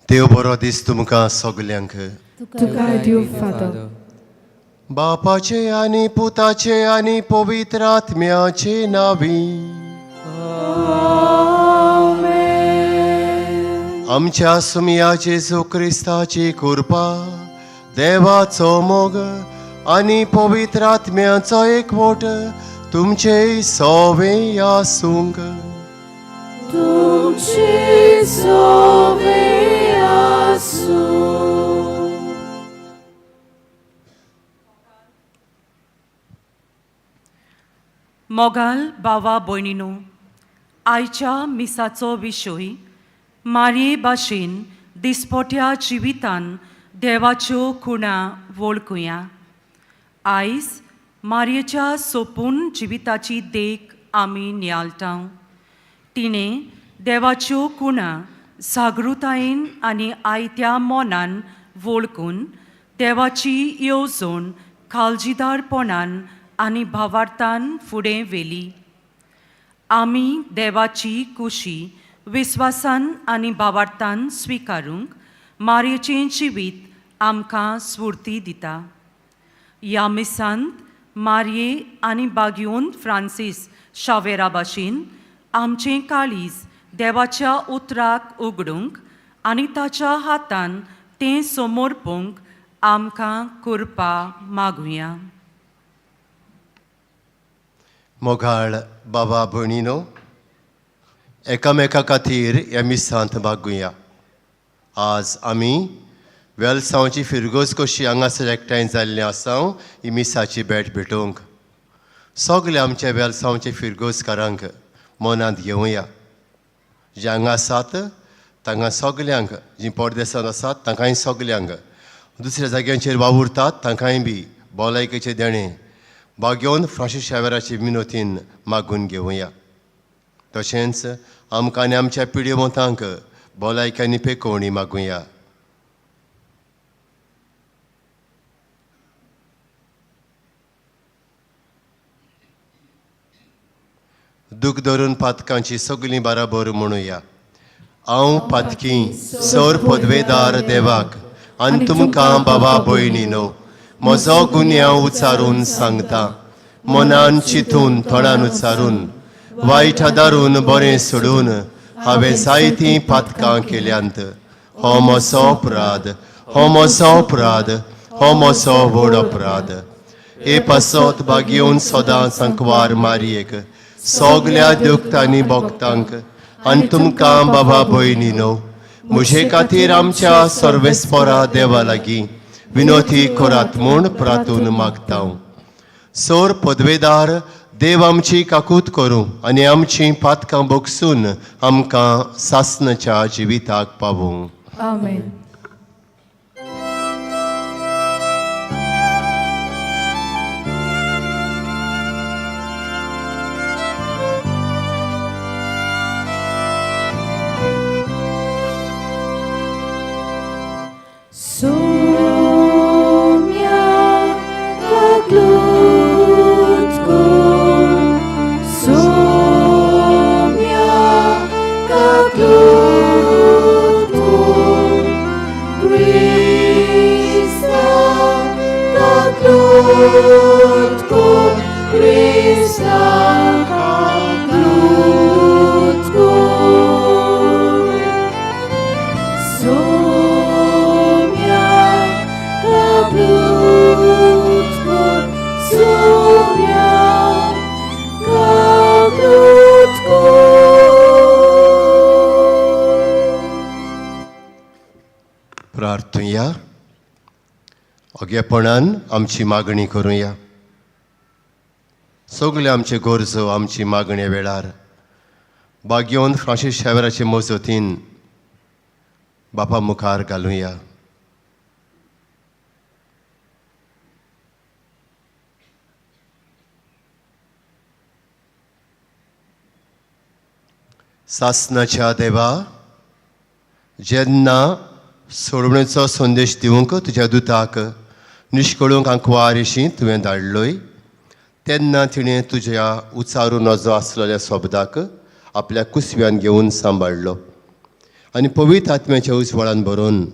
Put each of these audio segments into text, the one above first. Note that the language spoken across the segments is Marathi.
देव बरो दीस तुमकां सगल्यांक. तुका दिव फादर. बापाचे आनी पुताचे आनी पवित्र आत्म्याचे नावी. आमच्या सुमया जेजू क्रिस्ताची कृपा, देवाचो मोग आनी पवित्र आत्म्याचो एकवट तुमचे सवे आसूंक. तुमचे सवे आसूं. मोगाल भावा भयणीनो, आयच्या मिसाचो विशय मारये भाशेन दिसपट्या जिवितान देवाच्यो खुणा वळखुया. आयज मारयेच्या सोपून जिविताची देख आमी नियाळटाव. तिणें देवाच्यो खुणा जागृतायेन आनी आयत्या मोनान वळखून देवाची येवजण काळजीदारपणान आनी भावार्थान फुडें व्हेली. आमी देवाची कुशी विस्वासान आनी भावार्थान स्विकारूंक मारयेचें जिवीत आमकां स्फूर्ती दिता. ह्या मिसांत मारये आनी बागयोन फ्रांसीस शावेरा भाशेन आमचें काळीज देवाच्या उतराक उगडूंक आनी ताच्या हातान तें समोरपूंक आमकां कृपा मागुया. मोगाळ बाबा भयणीनो, एकामेका खातीर ह्या मिसांत मागुया. आज आमी वेलसांवची फिरगोज कशी हांगासर एकठांय जाल्लीं आसाव ही मिसाची भेट भेटोवंक. सगळे आमच्या वेलसांवचे फिरगोजकारांक मनांत घेवया. जे हांगा आसात तांकां सगल्यांक, जीं परदेसांत आसात तांकांय सगल्यांक, दुसऱ्या जाग्यांचेर वावुरतात तांकांय बी भलायकेचे देणें बागयोन फ्रांसीस शावेराचे मिनोतीन मागून घेवया. तशेंच आमकां आनी आमच्या पिढीमोतांक भलायक्यांनी पेकोवणी मागुया. दूख धरून पातकांची सगळीं बराबर म्हणुया. हांव पातकी सर पदवेदार देवाक आनी तुमकां बाबा भयणीनो म्हजो गुन्यांव उचारून सांगता. मनान चिंतून तोंडान उचारून वायट आदारून बरें सोडून हांवें जायतीं पातकां केल्यांत. हो म्हजो अपराध, हो म्हजो अपराध, हो म्हजो व्हड अपराध. हे पासत बागयोन सदां सांकवार मारयेक, सगल्या दुख्तांनी भोगतांक आनी तुमकां बाबा भयणीनो म्हजे खातीर आमच्या सर्वेस्परा देवा लागीं विनोती कोरात म्हूण प्रातून मागता. सोर पदवेदार देव आमची काकूत करूं आनी आमची पातकां बोगसून आमकां सासणाच्या जिविताक पावूं. Amen. Somia kaklutko, somia kaklutko, Krista kaklutko, Krista kaklutko. प्रार्थुया. ओगेपणान आमची मागणी करुया. सगळे आमचे गरजो आमची मागणे वेळार बागयोन फ्रांसीस शेवेराचे मजतीन बापा मुखार घालुया. सासणाच्या देवा, जेन्ना सोडवणेचो संदेश दिवंक तुज्या दुताक निश्कळूंक आंकवारीशी तुवें धाडलोय, तेन्ना तिणें तुज्या उचारू नजो आसलेल्या शब्दाक आपल्या कुसव्यान घेवन सांबाळलो आनी पवित्र आत्म्याच्या उजवाडान भरून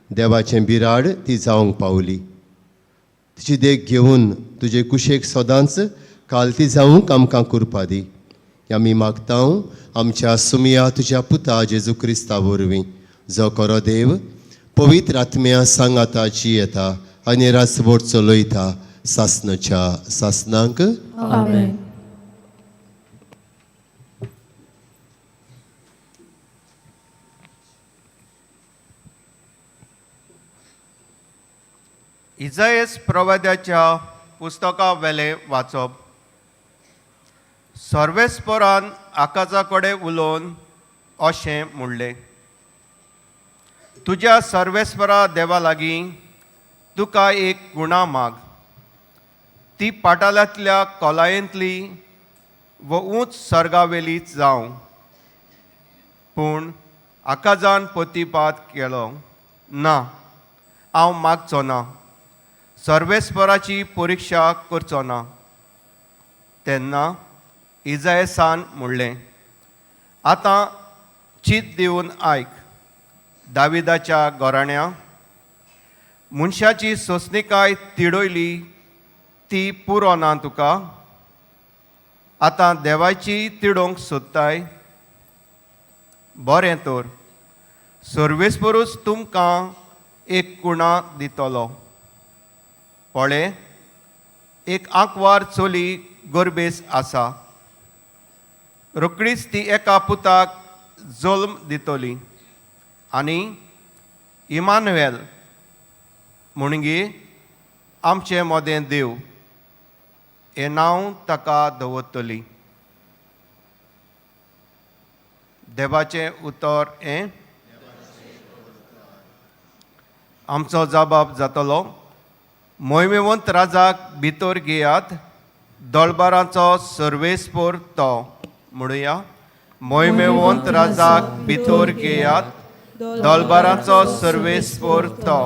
देवाचें बिराड ती जावंक पावली. तिची देख घेवन तुजे कुशेक सदांच कालती जावंक आमकां कृपा दी. आमी मागता आमच्या सुमिया तुज्या पुता जेजू क्रिस्ता वरवीं, जो खरो देव पवित्र आत्म्या सांगाताची येता आनी रासवट चलयता सासणाच्या सासनांक. Amen. इजायस प्रवाद्याच्या पुस्तका वेले वाचप. सर्वेस्परान आकाशा कडेन उलोवन अशें म्हणलें, तुज्या सर्वेस्परा देवा लागीं तुका एक गुणां माग. ती पाटालांतल्या कोलायेंतली व उंच सर्गावेली जावं, पूण आकाजान पोतीपात केलो ना, हांव मागचो ना, सर्वेस्पराची परिक्षा करचो ना. तेन्ना इजायसान म्हणलें, आतां चीत दिवन आयक. दाविदाच्या घराण्या मनशाची सोंसणीकाय तिडयली ती पुरो ना तुका. आतां देवाची तिडोवंक सोदताय. बरें तर, सर्वेस्परूच तुमकां एक गुणां दितलो. पळय, एक आंकवार चली गरबेस आसा. रोकडीच ती एका पुताक जल्म दितली आनी इमानुएल म्हणगी आमचें मोदें देव हें नांव ताका दवरतली. देवाचें उतर हें आमचो जबाब जातलो, मोहिमेवंत राजाक भितर घेयात, दळबारांचो सर्वेस्पर तो. म्हणुया, मोहिमेवंत राजाक भितर घेयात, दळबारांचो सर्वेस्पर तो.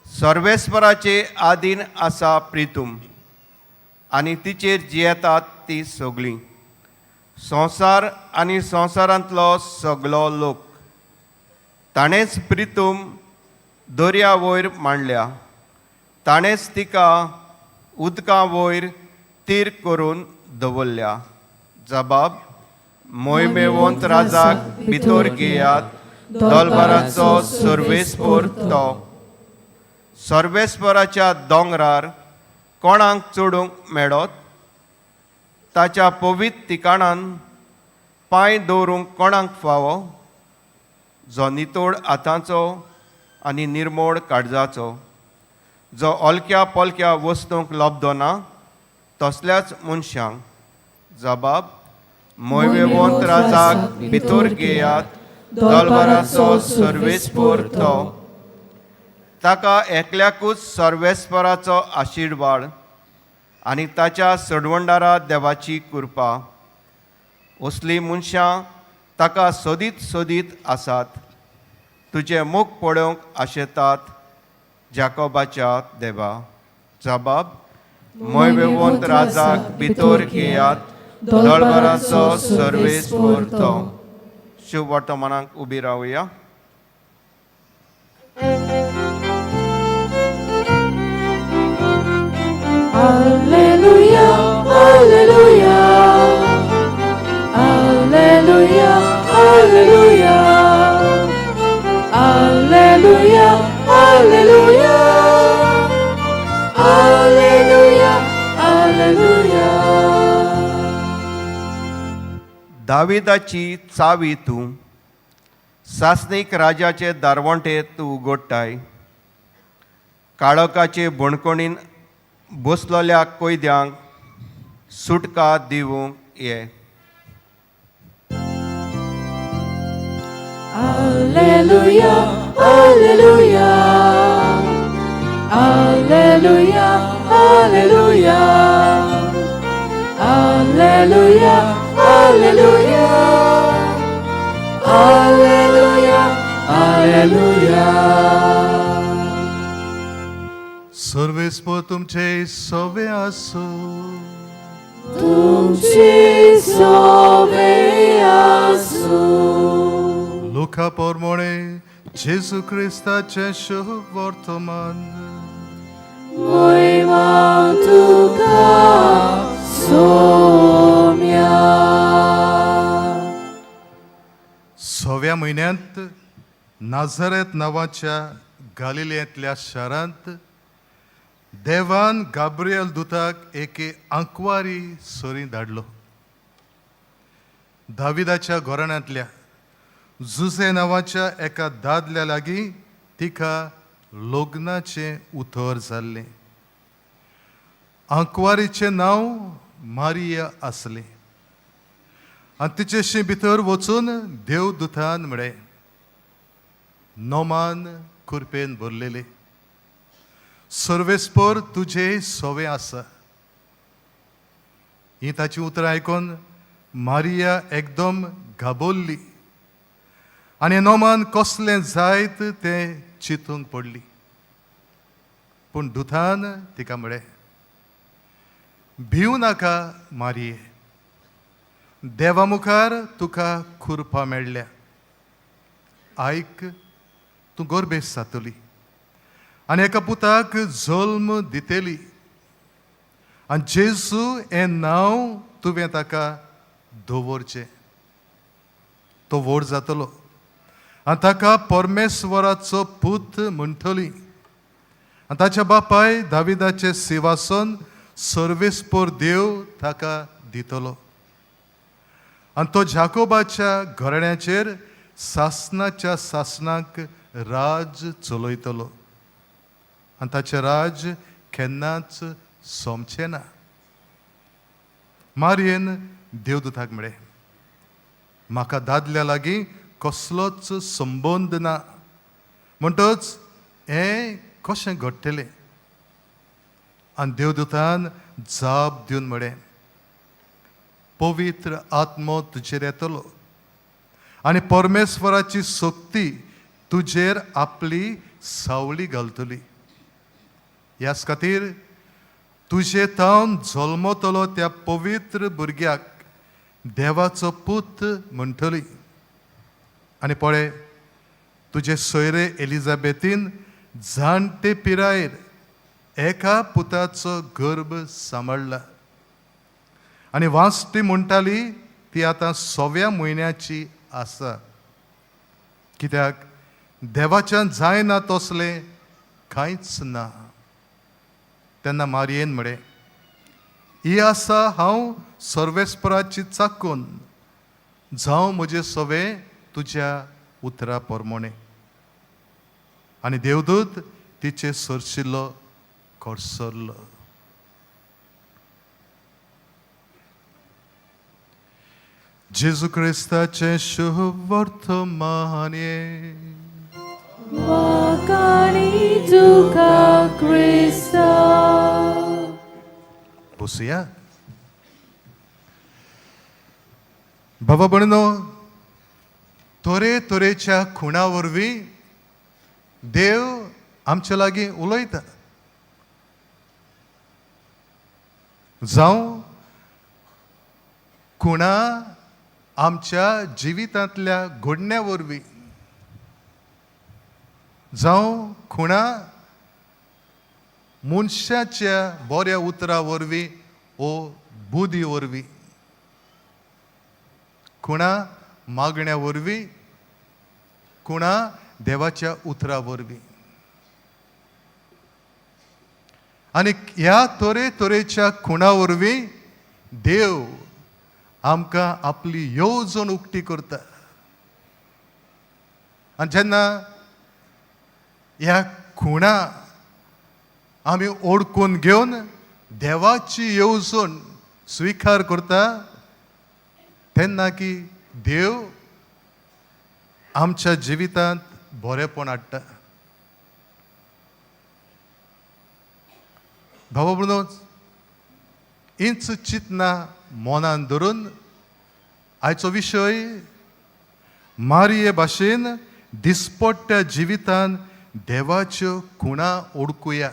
सर्वेस्पराचे आदीन आसा प्रितूम आनी तिचेर जियेतात ती सगळीं. संवसार आनी संवसारांतलो सगळो लोक. ताणेंच प्रितूम दर्या वयर मांडल्या. ताणेंच तिका उदकां वयर तीर करून दवरल्या. जबाब, मोहिमेवंत राजाक भितर घेयात, दळबाराचो सर्वेस्पर तो. सर्वेस्पराच्या दोंगरार कोणाक चडूंक मेळत? ताच्या पवित्र ठिकाणान पांय दवरूंक कोणाक फावो? जो नितोड हातांचो आनी निर्मोळ काळजाचो, जो ओलक्या पोलक्या वस्तूंक लोबदो ना तसल्याच मनशांक जबाब मोयवेवंत राजाक भितर घेयात दलबराचो सर्वेस्पर तो ताका एकल्याकूच सर्वेस्पराचो आशिर्वाद आनी ताच्या सडवंडारा देवाची कृपा असली मनशां ताका सोदीत सोदीत आसात तुजें मुख पळोवंक आशेतात जाकोबाच्या देवा जबाब मोयवेवंत राजाक भितर घेयात दळबराचो सर्वेस्पर तो शुभ वर्तमानाक उबी रावया. Alleluia, alleluia. Alleluia, alleluia. Alleluia, alleluia. Alleluia, alleluia. दाविदाची चावी तूं सासणीक राजाचे दारवंटे तूं उगडटाय काळोखाचे बणकोणीन बसलोल्या कोयद्यांक सुटका दिवंक ये. Alleluia, alleluia. Alleluia, alleluia. Alleluia, alleluia. Alleluia, alleluia. सर्वेस्पर तुमचे सवे आसो. तुमची सोवे आसू. लुका पोरमोणे जेजू क्रिस्ताचे शुभ वर्तमान. मोयमा तुका सोम्या. सव्या म्हयन्यांत नाझारेत नांवाच्या गालिलेंतल्या शारांत देवान गाब्रियल दुताक एके आंकवारी सोरी धाडलो. दाविदाच्या घराण्यांतल्या जुसे नांवाच्या एका दादल्या लागीं तिका लग्नाचें उतर जाल्लें. आंकवारीचें नांव मारिया आसलें आनी तिचेशी भितर वचून देवदुतान म्हळें नोमान कुरपेन भरलेले सर्वेस्पर तुजे सोवे आसा. ही ताची उतरां आयकून मारिया एकदम घाबरली आनी नोमान कसलें जायत तें चिंतूंक पडली. पूण दुतान तिका म्हळें भिवू नाका मारिये, देवा मुखार तुका खुरपा मेळ्ळ्या. आयक तूं गोरबेस जातली आनी एका पुताक जल्म दितेली आनी जेजू हें नांव तुवें ताका दवरचें. तो व्हड जातलो आनी ताका परमेश्वराचो पूत म्हणटली आनी ताच्या बापाय दाविदाचें सिंहासन सर्वेस्पर देव ताका दितलो आनी तो जाकोबाच्या घराण्याचेर सासनाच्या सासनाक राज चलयतलो आनी ताचें राज केन्नाच सोंपचें ना. मारयेन देवदूताक म्हळें म्हाका दादल्या लागीं कसलोच संबंद ना म्हणटच हें कशें घडटलें. आनी देवदूतान जाप दिवन म्हळें पवित्र आत्मो तुजेर येतलो आनी परमेश्वराची शक्ती तुजेर आपली सावळी घालतली. ह्याच खातीर तुजे तावन जल्मतलो त्या पवित्र भुरग्याक देवाचो पूत म्हणटली. आनी पळय तुजे सोयरे एलिझाबेथीन जाणटे पिरायेर एका पुताचो गर्भ सांबाळ्ळा आनी वांसटी म्हणटाली ती आतां 6व्या म्हयन्याची आसा कित्याक देवाच्यान जायना तसलें कांयच ना. तेन्ना मारयेन म्हळें ही आसा हांव सर्वेस्पराची चाकून जावं म्हजे सवे तुज्या उतरा प्रमाणे. आनी देवदूत तिचे सरशिल्लो कोसरलो. जेजू क्रिस्ताचे शुभ वर्तमान ये Wakani tuka Krista. बसूया. बाबा भयणीनो, तोरेच्या खुणा वरवीं देव आमचे लागीं उलयता. जावं खुणा आमच्या जिवितांतल्या घडण्या वरवीं, जावं खुणा मनशाच्या बऱ्या उतरा वरवीं ओ बुदी वरवीं, खुणा मागण्या वरवीं, खुणा देवाच्या उतरा वरवीं. आनी ह्या तोरेच्या खुणा वरवीं देव आमकां आपली येवजण उक्ती करता. आनी जेन्ना ह्या खुणा आमी ओळखून घेवन देवाची येवजण स्विकार करता, तेन्ना की देव आमच्या जिवितांत बरेपण हाडटा. भावा भयणो, इंच चिंतना मनान धरून आयचो विशय मारये भाशेन दिसपट्ट्या जिवितांत देवाच्यो खुणा ओळखुया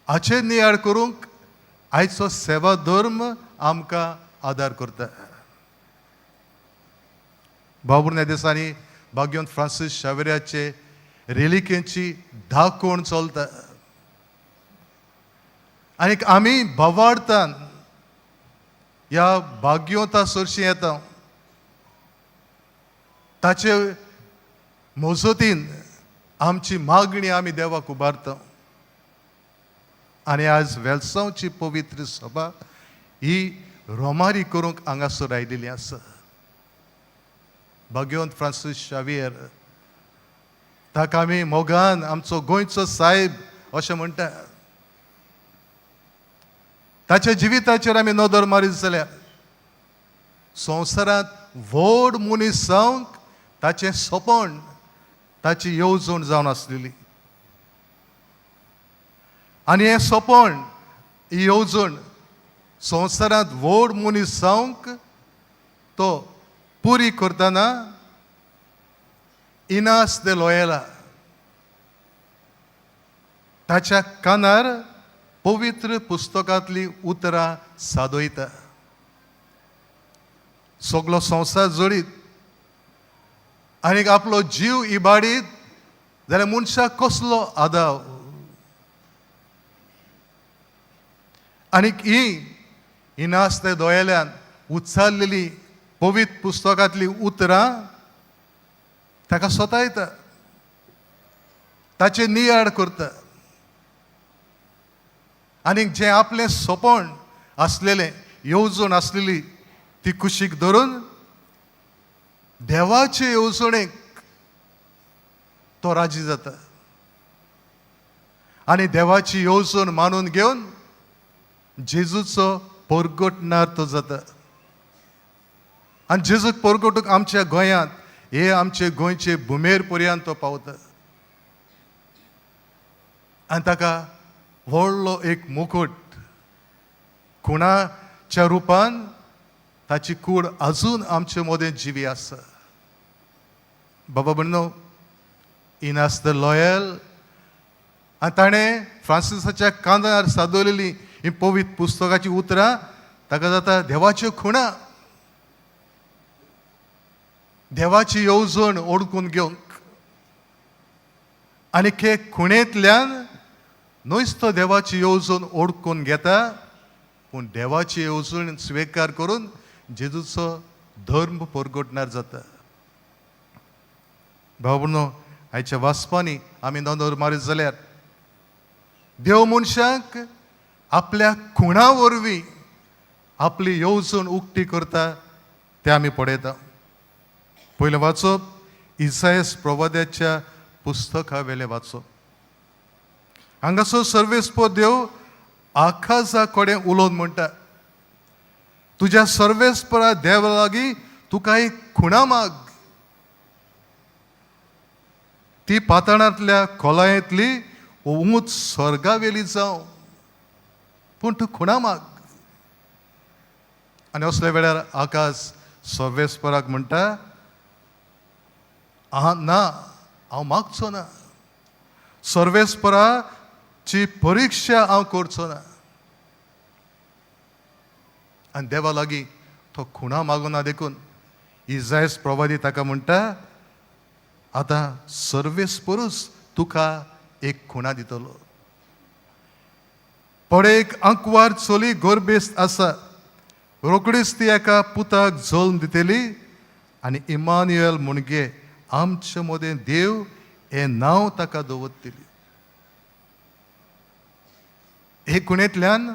हाचेर नियाळ करूंक आयचो सेवा धर्म आमकां आदार करता. बाबूर ह्या दिसांनी भाग्यवंत फ्रांसीस शावेऱ्याचे रेलिकेची दाखोवण चलता. आनी आमी भावार्थान ह्या भाग्यवंता सरशी येता, ताचे मोजतीन आमची मागणी आमी देवाक उबारता. आनी आज वेलसांवची पवित्र सभा ही रोमारी करूंक हांगासर आयिल्ली आसा. भाग्यवंत फ्रांसीस शावेर, ताका आमी मोगान आमचो गोंयचो साहेब अशें म्हणटा. ताच्या जिविताचेर आमी नदर मारीत जाल्यार संवसारांत व्हड मनीस जावंक ताचें सोपण, ताची येवजण जावन आसलेली. आनी हें सोपण, ही येवजण संवसारांत व्हड मनीस जावंक तो पुरी करतना इनास दे लोयला ताच्या कानार पवित्र पुस्तकांतली उतरां सादयता. सगलो संवसार जोडीत आनीक आपलो जीव इबाडीत जाल्यार मनशाक कसलो आदाव. आनीक ही इनास ते दोयेल्यान उच्चारलेली पवित्र पुस्तकांतली उतरां ताका स्वतायता, ताचे नियाळ करता. आनीक जें आपलें सोपण आसलेलें, येवजण आसलेली, ती कुशीक धरून देवाचे येवजणेक तो राजी जाता. आनी देवाची येवजण मानून घेवन जेजूचो परगटणार तो जाता. आनी जेजूक परगटूंक आमच्या गोंयांत, हे आमचे गोंयचे भुमेर पर्यंत तो पावता. आनी ताका व्हडलो एक मुकुट खुणाच्या रुपान ताची कूड अजून आमचे मदें जिवी आसा. बाबा भयणो, इनास द लॉयल आनी ताणें फ्रांसिसाच्या कानार सादवलेली ही पवित्र पुस्तकाची उतरां ताका जाता देवाच्यो खुणा, देवाची येवजण ओळखून घेवंक. आनी हे खुणेंतल्यान न्हयच तो देवाची येवजण ओळखून घेता, पूण देवाची येवजण स्विकार करून जेजूचो धर्म परगटणार जाता. भाव भयणो, आयच्या वाचपांनी आमी नदर मारीत जाल्यार देव मनशाक आपल्या खुणा वरवीं आपली येवजण उक्ती करता तें आमी पळयता. पयलें वाचप इसायास प्रवाद्याच्या पुस्तका वेलें वाचप. हांगासर सर्वेस्पर देव आकाशा कडेन उलोवन म्हणटा, तुज्या सर्वेस्परा देवा लागीं तुका एक खुणा माग, ती पातळांतल्या खोलायेंतली उंच स्वर्गावेली जावं, पूण तूं खुणा माग. आनी असल्या वेळार आकाश सर्वेस्पराक म्हणटा, ना, हांव मागचो ना, सर्वेस्पराची परिक्षा हांव करचो ना. आनी देवा लागीं तो खुणा मागूना देखून इसायास प्रवादी ताका म्हणटा, आतां सर्वेस्परूच तुका एक खुणा दितलो. पडेक अंकवार चली गोरबेस्त आसा, रोकडीच ती एका पुताक जल्म दितली, आनी इमान्युएल म्हणगे आमचे मदें देव हें नांव ताका दवरतली. हे खुणेंतल्यान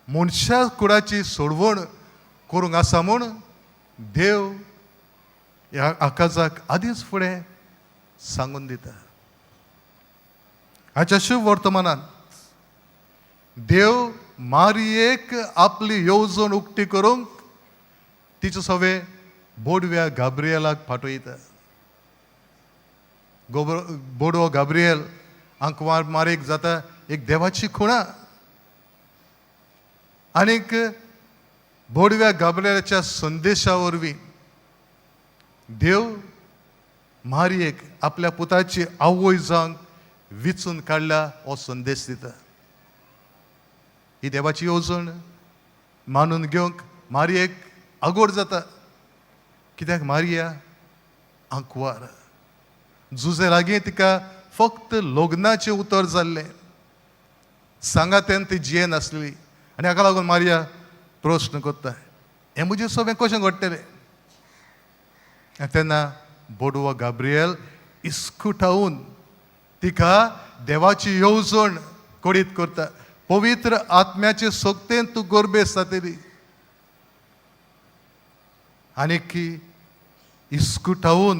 मनशा कुळाची सोडवण करूंक आसा म्हूण देव ह्या आकाशाक आदींच फुडें सांगून दिता. हाच्या शुभ वर्तमानांत देव मारयेक आपली येवजण उक्ती करूंक तिचे सवे बोडव्या गाब्रियेलाक फाटयता. बोडवो गाब्रियल आंकवार मारेक जाता एक देवाची खुणा. आनीक बोडव्या गाब्रियलाच्या संदेशा वरवीं देव मारयेक आपल्या पुताची आवय जावंक विचून काडला हो संदेश दिता. ही देवाची येवजण मानून घेवंक मारयेक आगोड जाता. कित्याक मारिया आंकवार, जुजे लागीं तिका फक्त लग्नाचें उतर जाल्लें, सांगातेन ती जिये नासली. आनी हाका लागून मारिया प्रश्न करता, हें म्हजें सगळें कशें घडटलें. तेन्ना बोडवो गाब्रियल इस्कुटावून तिका देवाची येवजण करीत करता. पवित्र आत्म्याचे सोक्तेन तूं गोरबेस जातली. आनीक इस्कुटावून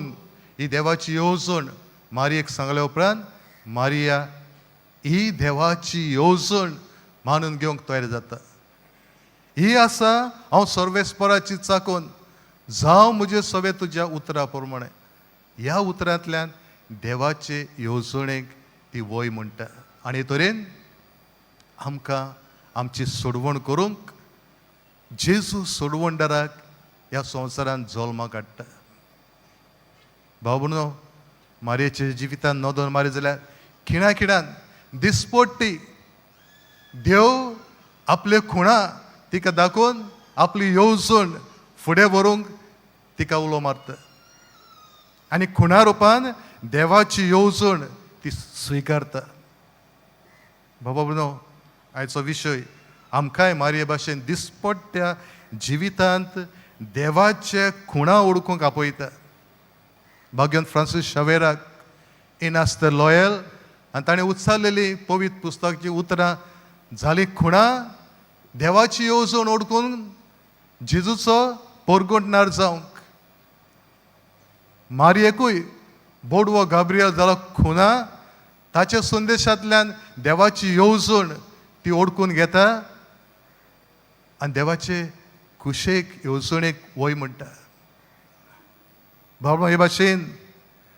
ही देवाची येवजण मारयेक सांगल्या उपरांत मारिया ही देवाची येवजण मानून घेवंक तयार जाता. ही आसा हांव सर्वेस्पराची चाकोन जावं म्हजे सवे तुज्या उतरा प्रमाणे. ह्या उतरांतल्यान देवाचे येवजणेक ती वय म्हणटा. आनी तरेन आमकां आमची सोडवण करूंक जेजू सोडवणदाराक ह्या संवसारांत जल्माक हाडटा. भाव भयणो, मारयेच्या जिवितांत नोंदोन मारी जाल्यार खिणान दिसपट्टी देव आपले खुणा तिका दाखोवन आपली येवजण फुडें व्हरूंक तिका उलो मारता. आनी खुणा रुपान देवाची येवजण ती स्विकारता. बाबा भयणो, आयचो विशय आमकांय मारये भाशेन दिसपट्ट्या जिवितांत देवाचे खुणा ओळखूंक आपयता. भाग्यवन फ्रांसीस शावेराक इन आस द लॉयल आनी ताणें उच्चारलेली पवित्र पुस्तकाची उतरां जाली खुणा देवाची येवजण ओळखून जेजूचो पोरगोटणार जावंक. मारयेकूय बोडवो गाब्रियल जालो खुना, ताच्या संदेशांतल्यान देवाची येवजण ती ओळखून घेता आनी देवाचे कुशेक येवजणेक वय म्हणटा. भाव हे भाशेन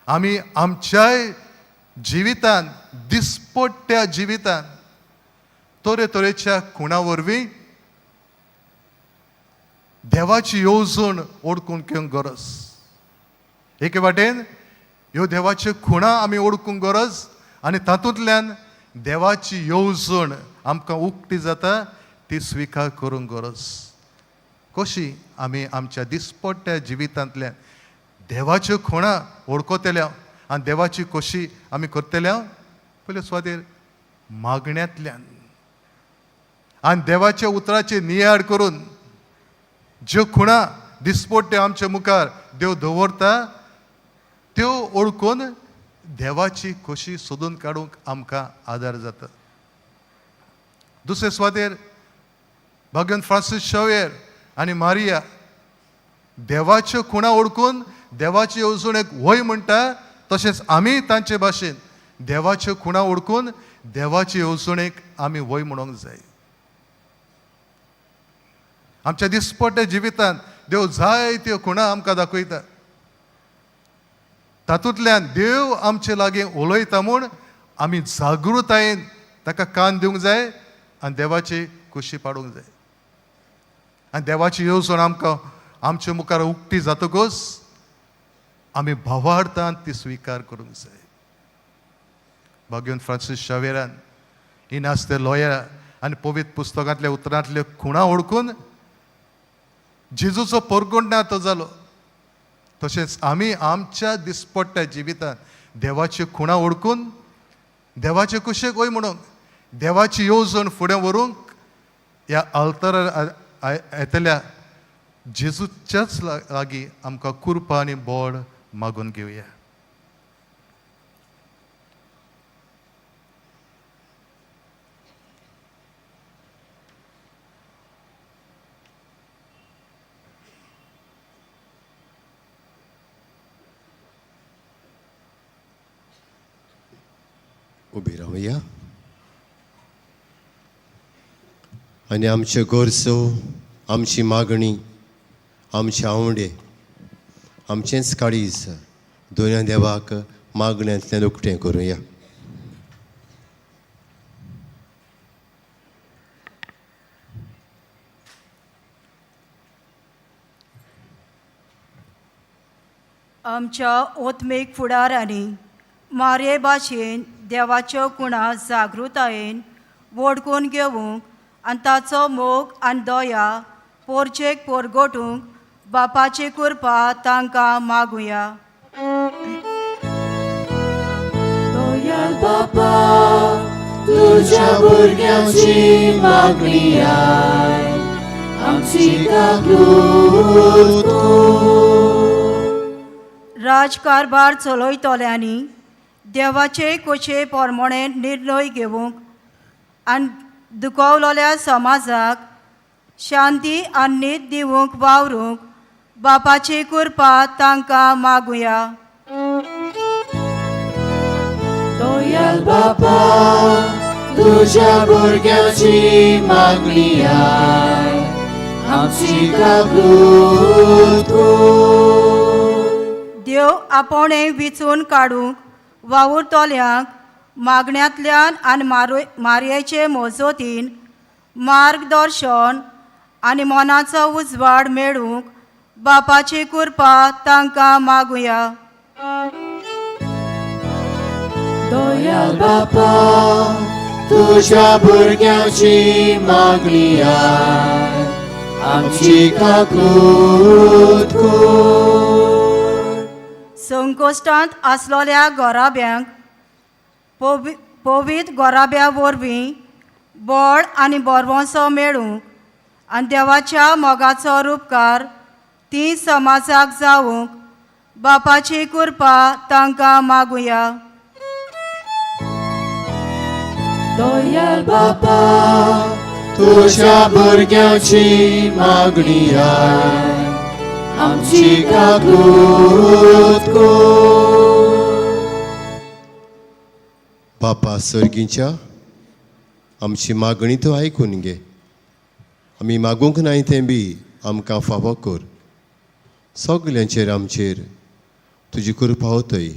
आमी आमच्याय जिवितांत दिसपट्ट्या जिवितांत तरेतरेच्या खुणा वरवीं देवाची येवजण ओळखून घेवंक गरज. एके वाटेन ह्यो देवाच्यो खुणा आमी ओळखूंक गरज आनी तातूंतल्यान देवाची येवजण आमकां उक्ती जाता ती स्विकार करूंक गरज. कशी आमी आमच्या दिसपट्ट्या जिवितांतल्यान देवाच्यो खुणा ओळखतल्या आनी देवाची कशी आमी करतल्या. पयले सुवातेर मागण्यांतल्यान आनी देवाच्या उतराचे नियाळ करून ज्यो खुणा दिसपट्ट्यो आमच्या मुखार देव दवरता त्यो ओळखून देवाची खोशी सोदून काडूंक आमकां आदार जाता. दुसरे सुवातेर भाग्यवन फ्रांसीस शावेर आनी मारिया देवाच्यो खुणा ओळखून देवाची येवजणेक वय म्हणटा. तशेंच आमी तांचे भाशेन देवाच्यो खुणा ओळखून देवाचे येवजणेक आमी वय म्हणूंक जाय. आमच्या दिसपट्ट्या जिवितांत देव जायत्यो खुणा आमकां दाखयता. तातूंतल्यान देव आमचे लागीं उलयता म्हूण आमी जागृतायेन ताका कान दिवंक जाय आनी देवाची खुशी पाडूंक जाय. आनी देवाची येवजण आमकां आमच्या मुखार उक्ती जातकच आमी भावार्थान ती स्विकार करूंक जाय. भगवान फ्रांसीस शावेरान इनास्ते लॉयर आनी पवित्र पुस्तकांतल्या उतरांतल्यो खुणा ओळखून जेजूचो परगोंडा तो जालो. तशेंच आमी आमच्या दिसपट्ट्या जिवितांत देवाच्यो खुणा ओळखून देवाचे कुशेक वय म्हणून देवाची येवजण फुडें व्हरूंक ह्या अल्तरार येतल्या जेजूच्याच लागीं आमकां कृपा आनी बोड मागून घेवया. उबी रावया आनी आमच्यो गरजो, आमची मागणी, आमचे आवडे, आमचेंच काळीज दोनूय देवाक मागण्यांतल्यान उक्तें करुया. आमच्या ओत्मेक फुडारांनी मारे भाशेन देवाच्यो खुणा जागृतायेन वळखून घेवंक आनी ताचो मोग आनी दया पोरचेक पोरगोटूंक बापाची कृपा तांकां मागुया. दयाल बापा, तुझ्या भुरग्यांची मागणी आय, आमची काकूट राजकारभार चलयतल्यांनी देवाचे कोचे पोरमोणे निर्णय घेवंक आनी दुखवलेल्या समाजाक शांती आनी न्हीद दिवंक वावरूंक बापाची कृपा तांकां मागुया. दयाल बापा, तुझ्या भुरग्यांची मागणी आय, आमची काकूट देव आपणे विचून काडूंक वावुरतल्यांक मागण्यांतल्यान आनी मारयेचे मोजोतीन मार्गदर्शन आनी मनाचो उजवाड मेळूंक बापाची कृपा तांकां मागुया. दयाल बापा, तुझ्या भुरग्यांची मागणी आय, आमची काकूट संकोश्टांत आसलोल्या गोराब्यांक पवित्र गोराब्या वरवीं बळ आनी बरवंसो मेळूंक आनी देवाच्या मोगाचो उपकार ती समाजाक जावंक बापाची कृपा तांकां मागुया. दयाल बापा, तुझ्या भुरग्यांची मागणी आय, आमची काकूट बापा सर्गीच्या आमची मागणी तूं आयकून घे. आमी मागूंक नाय तें बी आमकां फावो कर. सगल्यांचेर आमचेर तुजी कृपा वतय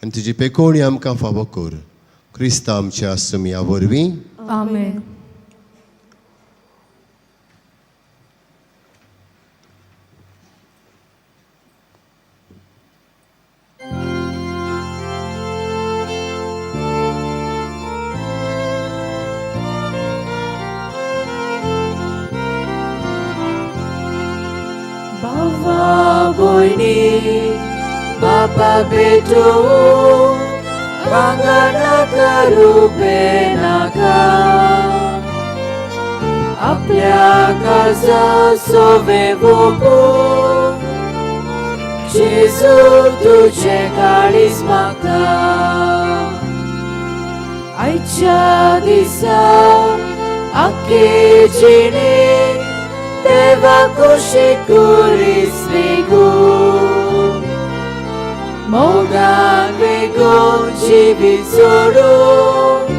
आनी तुजी पेकोवणी आमकां फावो कर. क्रिस्ता आमच्या सुमया वरवीं. आमेन. Baba boyni, Baba betu, Bangana karupe naka, आपल्या काळजा सोवे वोको, जेजू तुझे काळीज मागता. आयच्या दिसा आख्खे जिणे देवा कुशी करीस वेगो, मोगान वेगून जिवीत सोडून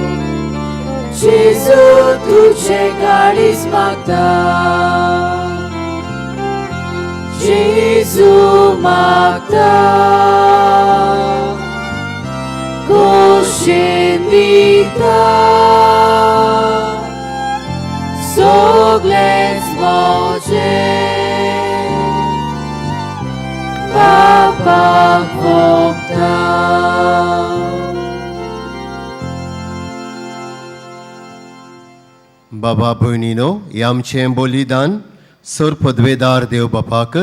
जेजू तुझे काळीज मागता जेजू मागता खोशेन दिता सगळेंच मोजें बापाक भोगता बाबा भयणीनो हे आमचें बलिदान सर पदवेदार देव बापाक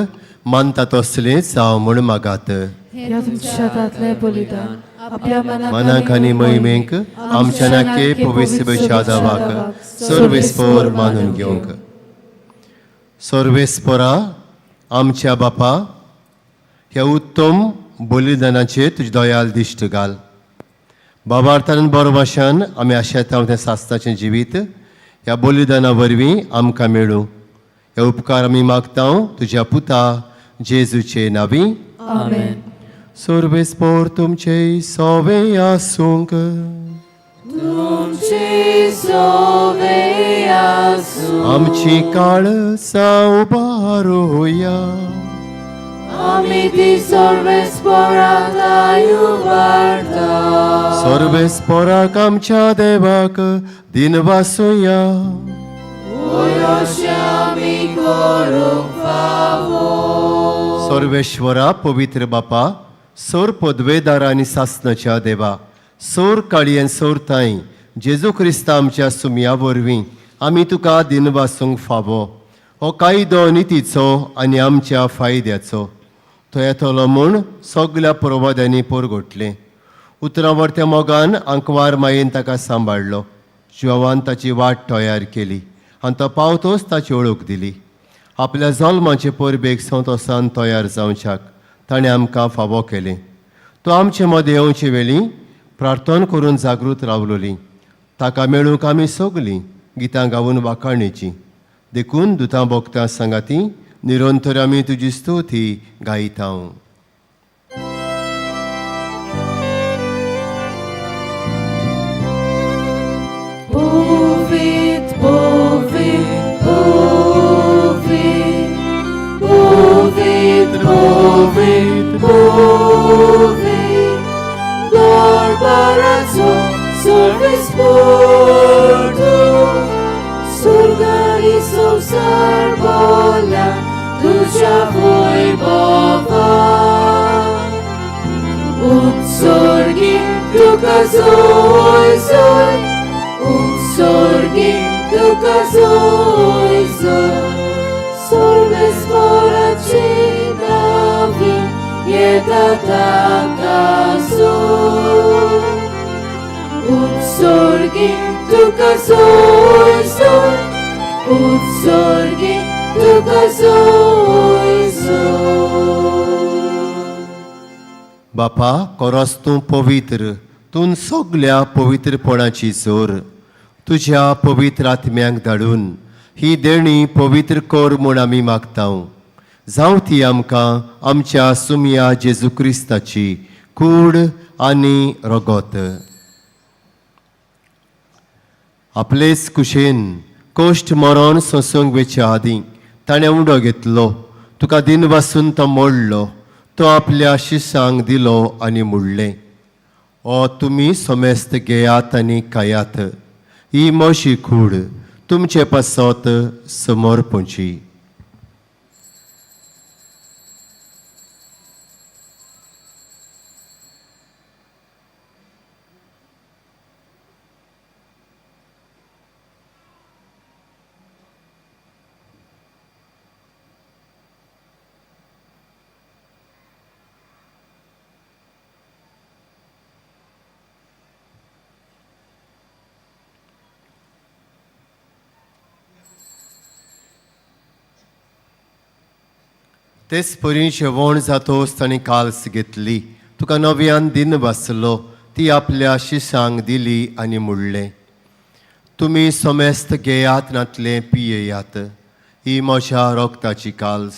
मानता तसलेंच जावं म्हूण मागात. ह्या तुमच्या हातांतलें बलिदान आपल्या मनाक आनी महिमेक आमच्या नाके पवित्र शादावाक सर्वेस्पर मानून घेवंक. सर्वेस्परा आमच्या बापा ह्या उत्तम बलिदानाचेर तुजे दोयाल दिश्ट घाल. बाबार्थान बरो भाशेन आमी आशेता तें सास्ताचें जिवीत ह्या बलिदाना वरवीं आमकां मेळूं. हे उपकार आमी मागता तुज्या पुता जेजूचे नांवी. आमेन. सर्वेस्पर तुमचे सोवे आसूंक. तुमचे सोवे आसूं आमची काळसां उबारोया. आमी ती सर्वेस्पराक उबारता. सर्वेस्पराक आमच्या देवाक दिनवासुया. अशें आमी करूंक फावो. सर्वेश्वरा पवित्र बापा सोर पदवेदारा आनी सासणाच्या देवा सोर काळयेन सोर ताई जेजू क्रिस्त आमच्या सुमया वरवीं आमी तुका दिनवासूंक फावो. हो कायदो नितीचो आनी आमच्या फायद्याचो तो येतलो म्हूण सगळ्या प्रवाद्यांनी परगोटलें. उतरावरत्या मोगान आंकवार मायेन ताका सांबाळलो. जिवान ताची वाट तयार केली आनी तो पावतोच ताची वळख दिली. आपल्या जल्माचे परबेक संतोसान तयार जावच्याक ताणें आमकां फावो केलें. तो आमचे मदें येवचे वेळी प्रार्थना करून जागृत रावलोली. ताका मेळूंक आमी सगलीं गितां गावून वाखाणेची. देखून दुतां भोगतां सांगाती निरंतर आमी तुजी स्तुती गायता. Povit, povit, povit, povit, povit, povit, Barbarazo, सर्वेस्पर्तो, surgani संसार बोला, तुझ्या वैभवा, उत्सर्गी तुका जोय जोय, उत्सर्गी तुका जोय जोय. सर्वेस्पराची नावी येता ताका जोय. उत्सर्गी तुका जोय जोय, उत्सर्गी तुका जोय जोय. बापा कोरोस तूं पवित्र तूं सगळ्या पवित्रपणाची जोर तुज्या पवित्र आत्म्यांक धाडून ही देणी पवित्र कर म्हूण आमी मागता. जावं ती आमकां आमच्या सुमया जेजू क्रिस्ताची कूड आनी रगत. आपलेच कुशेन कोश्ट मरण सोसूंक वेच्या आदीं ताणें उंडो घेतलो. तुका दिन वासून तो मोडलो. तो आपल्या शिसांक दिलो आनी मुडलें. ओ तुमी सोमेस्त घेयात आनी खायात. ही मोशी कूड तुमचे पासत समोर पोंची. तेच परी जेवण जातोच ताणें काल्स घेतली. तुका नव्यान दिन वाचलो. ती आपल्या शिसांक दिली आनी मुडलें. तुमी सोमेस्त घेयात नातलें पियेयात. ही म्हज्या रोगताची काल्स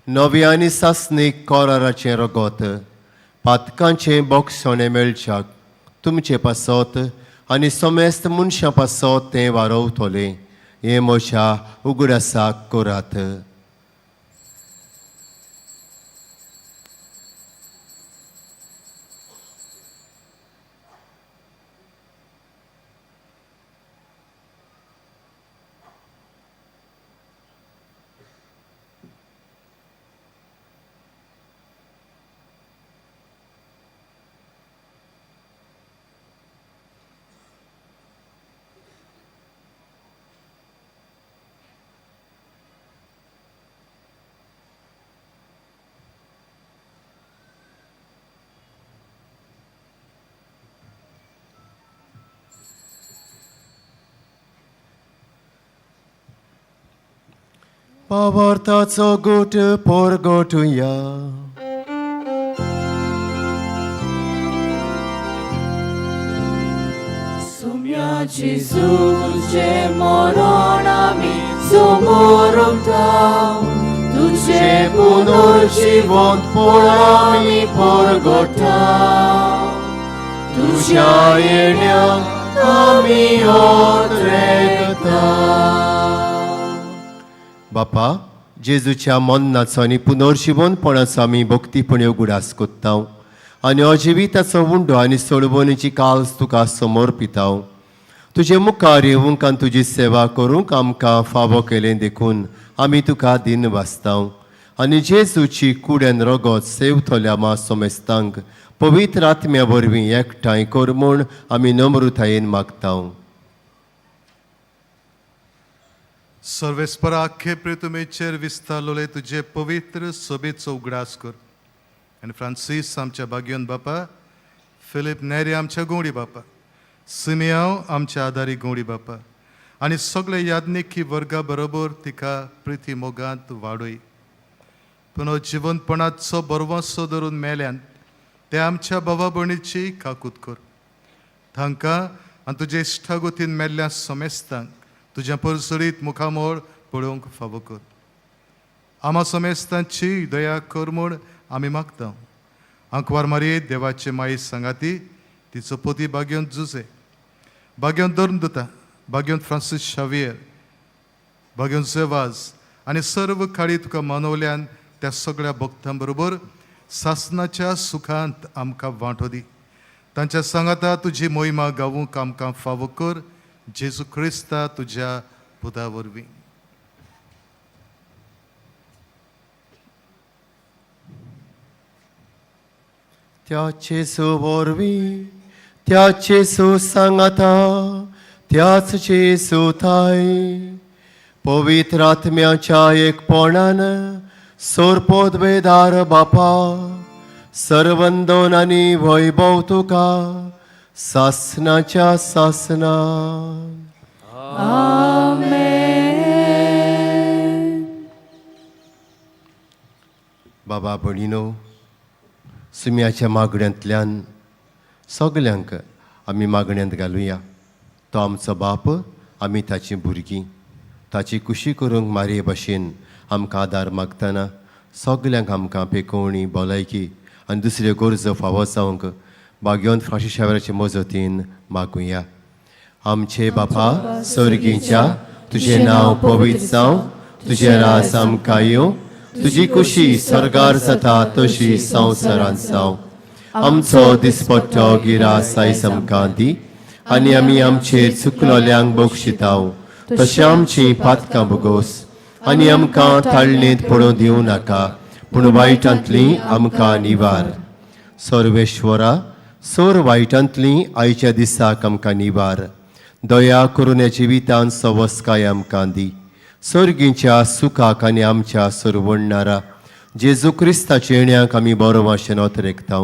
नव्या आनी सासणीक कोराराचें रगत पातकांचें बोगसोणें मेळच्याक तुमचे पासत आनी समेस्त मनशां पासत तें वारोवतलें हें म्हज्या उगडासाक करात. Pavartaco gut porgotuja. Sumia Jesus, Tuझे मरण आमी समोर उठता, तुझे पुनर्जीवन पोळामी परगटा. तुझ्या येण्याक आमी ओत्रेगता. बापा, जेजूच्या मन्नाचो आनी पुनर्जीवनपणाचो आमी भक्तीपणे उगडास कोत्ता आनी अजिविताचो उंडो आनी सोडवणीची काल्स तुका समर्पिता. तुजे मुखार येवंक आनी तुजी सेवा करूंक आमकां फावो केलें देखून आमी तुका दिन वाचता आनी जेजूची कुड्यान रगत सेवतल्या मा सोमेस्तांक पवित्र आत्म्या वरवीं एकठांय कर म्हूण आमी नम्रतायेन मागता. सर्वेस्परा आख्खे प्रितुमेचेर विस्तारलोले तुझे पवित्र सोबेचो उगडास कर. आनी फ्रांसीस आमच्या बागयोन बापा, फिलीप नेरी आमच्या गोंडी बापा, सिमियांव आमच्या आदारी गोंडी बापा आनी सगळे याज्ञिकी वर्गा बरोबर तिका प्रिती मोगांत वाडय. पुनर्जीवनपणाचो बरवंसो धरून मेल्यान ते आमच्या भावा भयणीची काकूत कर. तांकां आनी तुजे इश्टागोतीन मेल्ल्या समेस्तांक तुज्या परसरीत मुखामोळ पळोवंक फावो कर. आमा समेस्तांची दया कर म्हूण आमी मागता. आंकवार मारये देवाचे माई सांगाती, तिचो पोती बागयोन जुजे, बागयोन धर्मदूता, बागयोन फ्रांसीस शावियर, बागयोन सेवाज आनी सर्व काळी तुका मानवल्यान त्या सगळ्या भक्तां बरोबर सासनाच्या सुखांत आमकां वांटो दी. तांच्या सांगाता तुजी मोहिमा गावूंक आमकां फावो कर. जेजू क्रिस्ता तुझ्या पुता वरवीं. त्याचे वरवीं त्याचे सांगाता त्याच जेसू थाय पवित्र आत्म्याच्या एकपणान सोरपोदवेदार बापा सर्वंदोन आनी वैभव तुका सासनाच्या सासनान. बाबा भणीनो, सुम्याच्या मागण्यांतल्यान सगल्यांक आमी मागण्यांत घालुया. तो आमचो बाप, आमी ताची भुरगीं. ताची खुशी करूंक मारये भाशेन आमकां आदार मागतना सगल्यांक आमकां पेकोवणी, भलायकी आनी दुसऱ्यो गरजो फावो जावंक बागयोन फ्रांसीस शावेराचे मजतीन मागुया. आमचे बापा स्वर्गीच्या, तुझे नांव पवित्र जावं, तुझे राज आमकां येवं, तुजी खुशी स्वर्गार जाता तशी संवसारांत जावं. आमचो दिसपट्टो गिरास आयज आमकां दी आनी आमी आमचेर चुकलोल्यांक बक्षिताव तशें आमची पातकां भोगोस आनी आमकां ताळणेंत पडूं दिवं नाका, पूण वायटांतली आमकां निवार. सर्वेश्वरा, सोर वायटांतली आयच्या दिसाक आमकां निवार. दया करून ह्या जिवितांत सवस्काय आमकां दी. सर्गीच्या सुखाक आनी आमच्या सरवडणारा जेजू क्रिस्ताच्या येण्याक आमी बरो भाशेन ओतरेकता.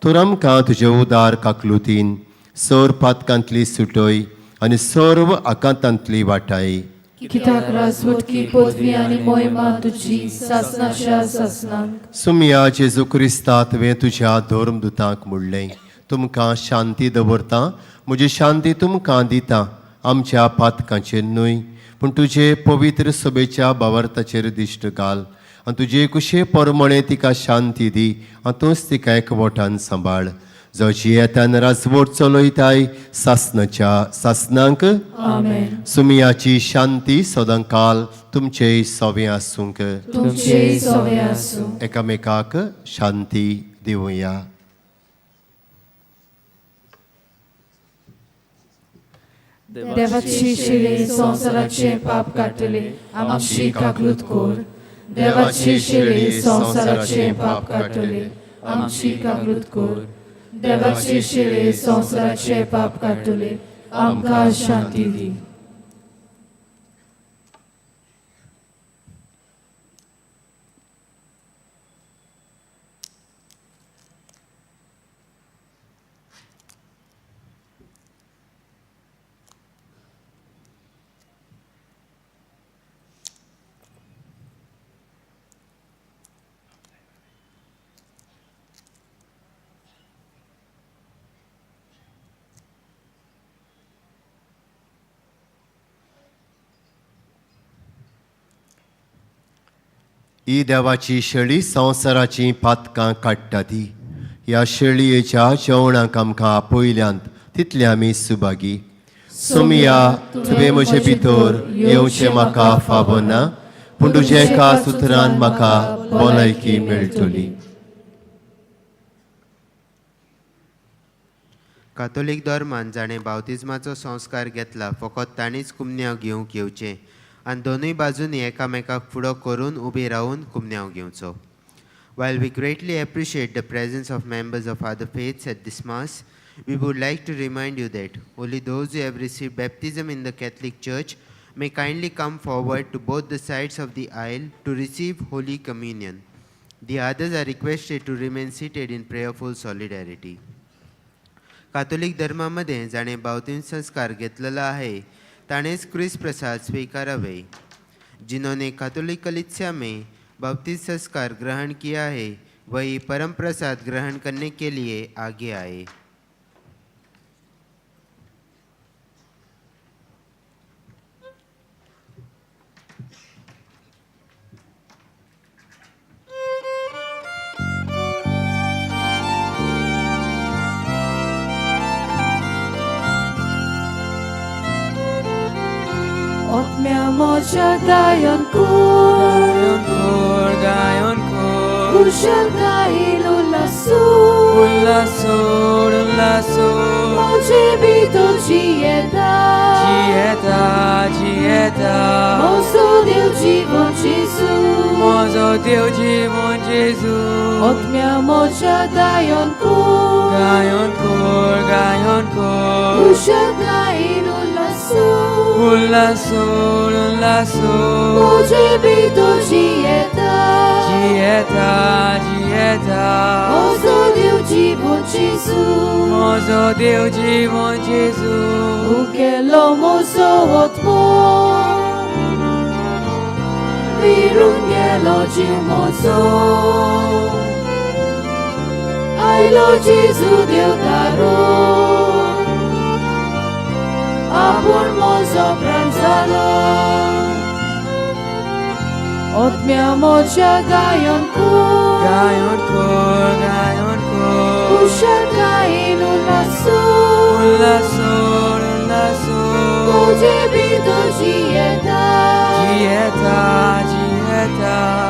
तर आमकां तुजे उदार काकलुतीन सर पातकांतली सुटय आनी सर्व आकांतांतली वाटाय. कित्याक राजवटकी पदवी आनी मोहिमा तुजी सासनाच्या सासनांक. सुम्या जेजू क्रिस्ता तुवें तुज्या धर्मदुतांक म्हणलें, तुमकां शांती दवरता, म्हजी शांती तुमकां दिता. आमच्या पातकांचेर न्हय पूण तुजे पवित्र सभेच्या भावार्थाचेर दिश्ट घाल आनी तुजे कुशे परमणे तिका शांती दी आनी तूंच तिका एकवटान सांबाळ जो जियेतान राजवट चलयताय सासनांक आमेन. सुमियाची शांती सदांकाल तुमचे सोवे आसूंक. तुमचे सोवे आसूं. एकामेकाक शांती दिवया. देवाची शिले संसाराचे पाप काटले आमची काकलूत कोर. देवाची शिले संसाराचे पाप काटले आमची काकलूत कोर. देवाची शिले संसाराचे पाप काटले आमकां शांती दी. ही देवाची शेळी संवसाराची पातकां काडटा ती. ह्या शेळयेच्या जेवणाक आमकां आपयल्यांत तितले आमी सुभागी. सुमिया तुवें म्हजे भितर येवचें म्हाका फावो ना पूण तुज्या एका सुत्रान म्हाका भलायकी मेळटली. कातोलीक धर्मान जाणें बावतिजमाचो संस्कार घेतला फकत ताणीच कुमन्यांव घेवंक येवचें आनी दोनूय बाजूंनी एकामेकाक फुडो करून उबे रावन कुमन्यांव घेवचो. While we greatly appreciate the presence of members of other faiths at this Mass, we would like to remind you that only those who have received baptism in the Catholic Church may kindly come forward to both the sides of the aisle to receive Holy Communion. The others are requested to remain seated in prayerful solidarity. कातोलिक धर्मामध्ये जाणे बावतीन संस्कार घेतलेला आहे ताणेच क्रिस प्रसाद स्वीकारावे. जिन्होंने कातोलिक कलीसिया में बपतिस्मा संस्कार ग्रहण किया है वही परम प्रसाद ग्रहण करने के लिए आगे आए. Otmea mocia gaion kur, Gaion kor, kushel gail ulasur, Ulasur, Ulasur, moce bito gieta, Dieta, mozo Deus জীবন Jesu, Mozo Teu জীবন Jesu, Otmea mocia gaion kur, Gaion kor, kushel gail ulasur, Ulasur, Ulasur, moce bito gieta, Dieta, mozo Deus জীবন Jesu, Mozo Teu জীবন Jesu, Ukelo mozo otmo, virungelo mozo, ailo Jesu Deu daro, apur mozo pranzalo, otmea mocia gaion kur, Gaion kor, usha gain ulasur, Ulasur, Ulasur, moce bito gieta, Dieta,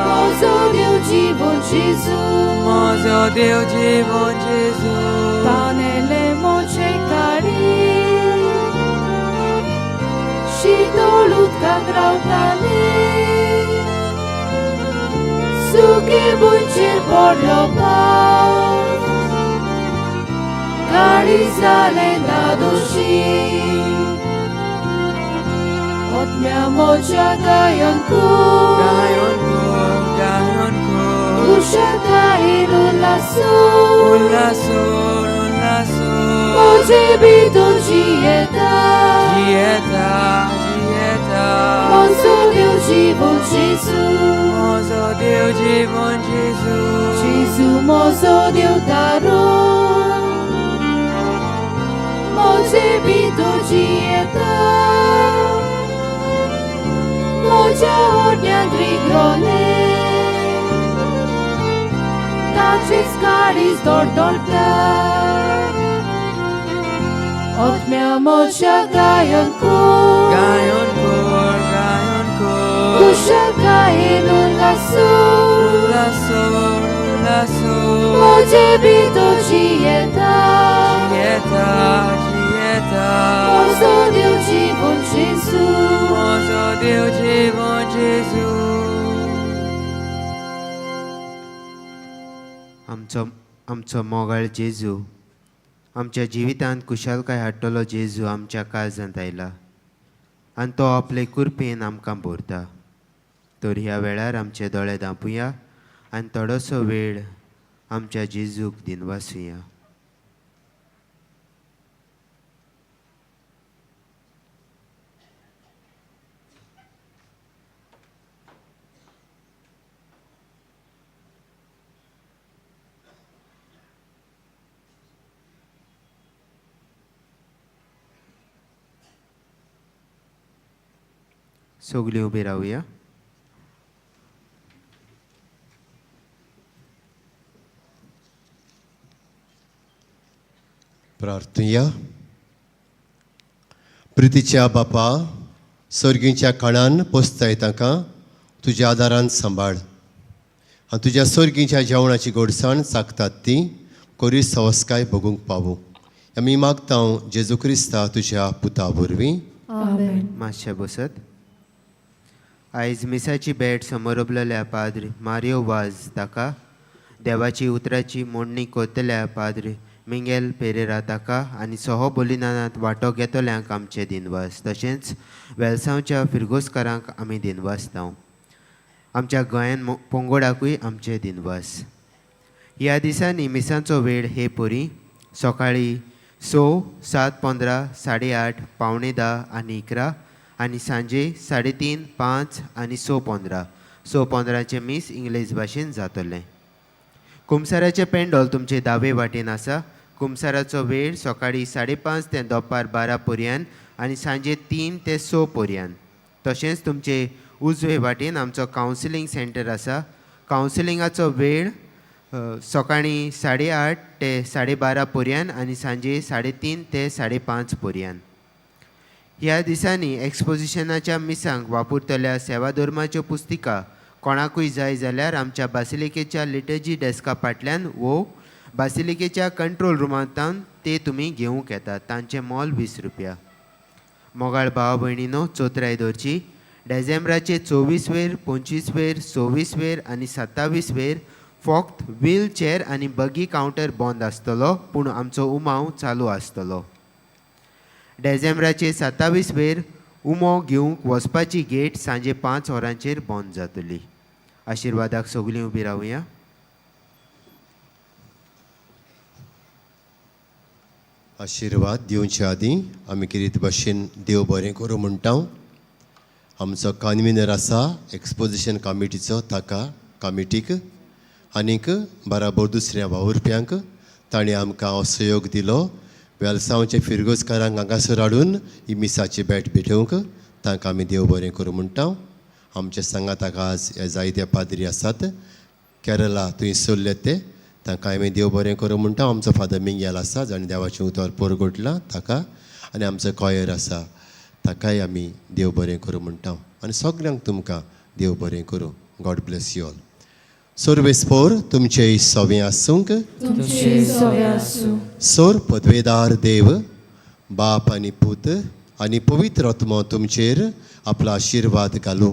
mozo Deu জীবন Jesu, Mozo Teu জীবন Jesu, tanele moce cari, și dolut ca grautale, suche buncer por lo paz, cari sale da duși, otmea mocea gaion kur, Gaion kor, ușa gainul lasur, Ulasur, moce bito gieta, Dieta, mozo Deu জীবন Jesu, Mozo Teu জীবন Jesu, Jesu mozo Deu daro, moce bito gieta, moce ordea drigrole, ताचीच काळीज दोडोडटा Otmea mocha gayon ko Gayon kor, gayon kor. Kusha kain ulaso Ulasor, ulasor. Moje bito chieta Gieta, gieta. Mozo Diu jivon Jesu Mozo Diu jivon Jesu. आमचो मोगाळ जेजू आमच्या जिवितांत कुशलकाय हाडटलो जेजू आमच्या काळजांत आयला आनी तो आपले कुरपेन आमकां भरता तर ह्या वेळार आमचे दोळे धांपुया आनी थोडोसो वेळ आमच्या जेजूक दिनवासुया. सगळीं उबी रावया. प्रार्थुया. प्रितीच्या बापा सर्गीच्या काळान पोसताय ताका तुज्या आदारान सांबाळ आनी तुज्या सर्गीच्या जेवणाची गोडसाण चाखतात ती कोरी संस्काय भोगूंक पावूं आमी मागता जेजू क्रिस्ता तुज्या पुता वरवीं. Amen. मातशें बसत. आयज मिसाची भेट समोर उबलेल्या पाद्र मारियो वाज ताका देवाची उतराची मोडणी कोतल्या पाद्र मिंगेल पेरेरा ताका आनी सोहो बोलिनानांत वांटो घेतल्यांक आमचे दिनवास तशेंच वेलसांवच्या फिरगोसकारांक आमी दिनवास दितां. आमच्या गोंयान पोंगोडाकूय आमचे दिनवास. ह्या दिसांनी मिसांचो वेळ हे पोरी सकाळीं 6, 7:15, 8:30, 9:45 आनी 11 आनी सांजे 3:30, 5 आनी 6:15. 6:15चे मीस इंग्लीश भाशेन जातले. कुमसाराचें पेंडॉल तुमचे दावे वाटेन आसा. कुमसाराचो वेळ सकाळीं 5:30 ते दपार 12 पर्यंत आनी सांजे 3 ते 6 पर्यंत. तशेंच तुमचे उजवे वाटेन आमचो कावन्सिलींग सेंटर आसा. कावन्सिलिंगाचो वेळ सकाळीं 8:30 ते 12:30 पर्यंत आनी सांजे 3:30 ते 5:30 पर्यंत. ह्या दिसांनी एक्सपोजिशनाच्या मिसांक वापरतल्या सेवा धर्माच्यो पुस्तिका कोणाकूय जाय जाल्यार आमच्या बासिलिकेच्या लिटर्जी डेस्का फाटल्यान वो बासिलिकेच्या कंट्रोल रुमांतल्यान ते तुमी घेवंक येतात. तांचें मोल 20 रुपया. मोगाळ भावा भयणीनो चोत्रायदोरची डिसेंबराचे 24 वेर, 25 वेर, 26 वेर आनी 27 वेर फक्त व्हील चेअर आनी बगी कावंटर बंद आसतलो पूण आमचो उमाव चालू आसतलो. डिसेंबराचे 27 वेर उमो घेवंक वचपाची गेट सांजे 5 वरांचेर बंद जातली. आशिर्वादाक सगळीं उबी रावया. आशिर्वाद दिवचे आदीं आमी कितें भाशेन देव बरें करूं म्हणटा. आमचो कन्विनर आसा एक्सपोजिशन कमिटीचो ताका कमिटीक आनीक बराबर दुसऱ्या वावुरप्यांक ताणें आमकां सहयोग दिलो. वेलसांवचे फिरगोसकारांक हांगासर हाडून ही मिसाची भेट भेटोवंक तांकां आमी देव बरें करूं म्हणटा. आमच्या सांगात ताका आज हे जायते पाद्री आसात केरला थंय सोल्ले ते तांकां आमी देव बरें करूं म्हणटा. आमचो फादर मिंगेल आसा जाणें देवाचें उतर पोरगोटलां ताका आनी आमचो कॉयर आसा ताकाय आमी देव बरें करूं म्हणटा. आनी सगळ्यांक तुमकां देव बरें करूं. God bless you all. सोर्वेस्पोर तुमचे सवें आसूंक. तुमचे सोय आसूं. सोर पदवेदार देव बाप आनी पूत आनी पवित्र आत्मो तुमचेर आपलो आशिर्वाद घालूं.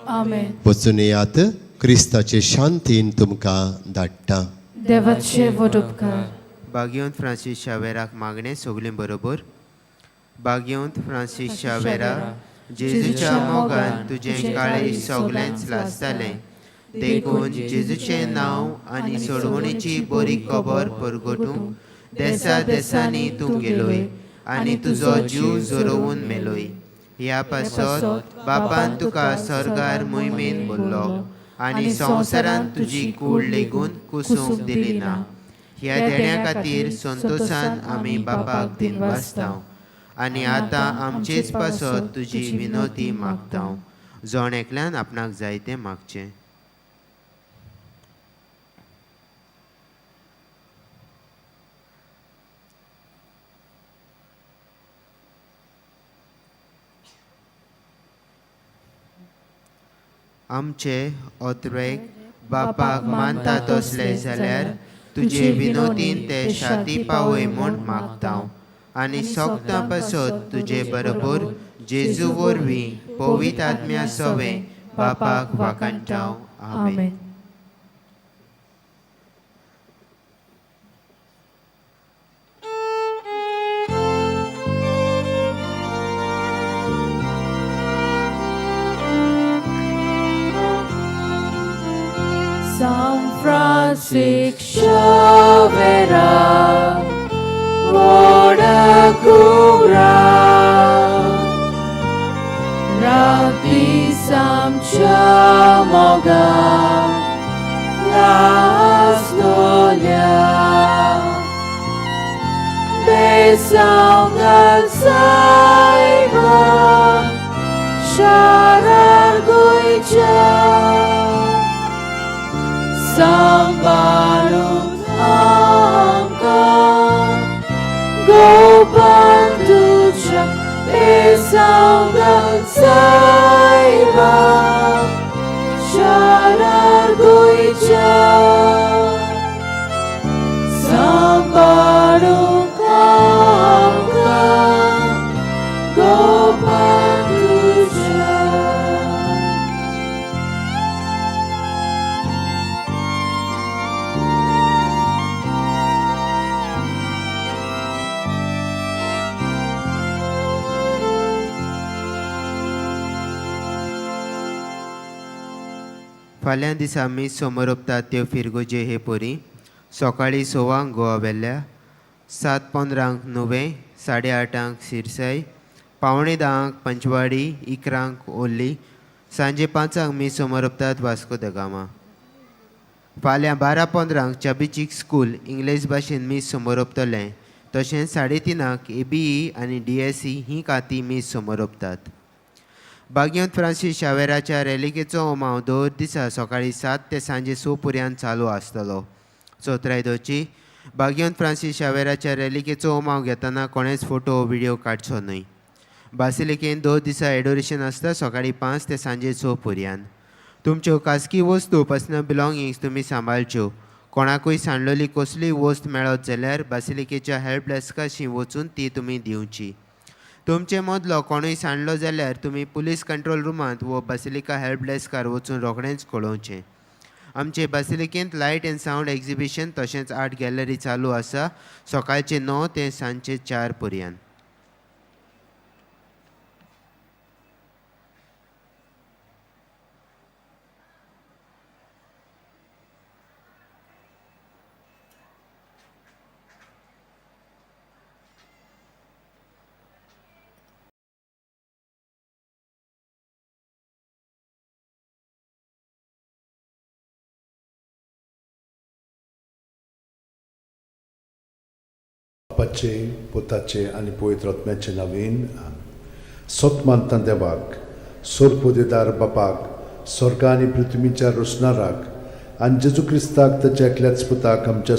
Amen. वचून येयात. क्रिस्ताचे शांतीन तुमकां धाडटा. देवाचे वडुपकार. बागयोंत फ्रांसीस शावेराक मागणें सगलीं बरोबर. बागयोंत फ्रांसीस शावेरा जेजूच्या मोगान तुजें काळेज सगळेंच लासतालें देखून जेजूचें नांव आनी सोडवणेची बरी खबर परगटूंक देसा देसांनी तूं गेलोय आनी तुजो जीव जोरोवन मेलोय. ह्या पासत बापान तुका सर्गार मोहिमेन बोल्लो आनी संवसारांत तुजी कूड लेगून कुसूंक दिली ना. ह्या देण्या खातीर संतोशान आमी बापाक दिनवासतांव आनी आतां आमचेच पासत तुजी विनोती मागतांव. जोण एकल्यान आपणाक जाय तें मागचें. आमचे ओतरेक बापाक मानता तसले जाल्यार तुजे विनोदीन ते शादी पावय म्हूण मागता आनी सोगता पासत तुजे बरोबर जेजू वरवीं पवित्र आत्म्या सोवे बापाक वाकणटाव. आमेन. San Francisco Xaviera, Voda Cura, Rabbi Samcha Moga, La Stolia, Besang Al-Saiba, Sharar Goicha, Sambalut Angka Gopantucha Esaudat Saiba Sharar Goicha Sambalut Angka Gopantucha. फाल्यां दिसा आमी समोर त्यो फिरगोजे हे पोरी सकाळीं 6 गोवा वेल्ल्या 7:15 नुवें 8:30 सिरसाई 9:45 पंचवाडी 11 ओल्ली सांजे 5 मी समोर वास्को द गामा. फाल्यां 12:15 चाबिचीक स्कूल इंग्लीश भाशेन मी समोर तशेंच 3:30 ABE आनी DSE ही काती मी समोर भाग्यवंत फ्रांसीस शावेराच्या रेलिकेचो होमाव दर दिसा सकाळीं 7 ते सांजे 6 पर्यंत चालू आसतलो. चौथरायदोची भाग्यवंत फ्रांसीस शावेराच्या रेलिकेचो होमाव घेतना कोणेच फोटो व्हिडिओ काडचो न्हय. बासिलिकेन 2 दिसा एडोरेशन आसता सकाळीं 5 ते सांजे 6 पर्यंत. तुमच्यो खासगी वस्तू पर्सनल बिलॉंगिंग्स तुमी सांबाळच्यो. कोणाकूय सांडलेली कसलीय वस्त मेळत जाल्यार बासिलिकेच्या हेल्प डेस्काशी वचून ती तुमी दिवची. तुमचे मदलो कोणूय सांडलो जाल्यार तुमी पुलीस कंट्रोल रूमांत वो बासिलिका हेल्प डेस्कार वचून रोखडेंच कळोवचें. आमचे बासिलिकेंत लायट एंड सावंड एक्झिबिशन तशेंच आर्ट गॅलरी चालू आसा सकाळचे 9 ते सांजचे 4 पर्यंत. बापाचे पुताचे आनी पवित्र आत्म्याचे नांवेन सत मानता देवाक सोरपोदेदार बापाक स्वर्ग आनी पृथ्वीच्या रोसणाराक आनी जेजू क्रिस्ताक ताच्या एकल्याच पुताक आमच्या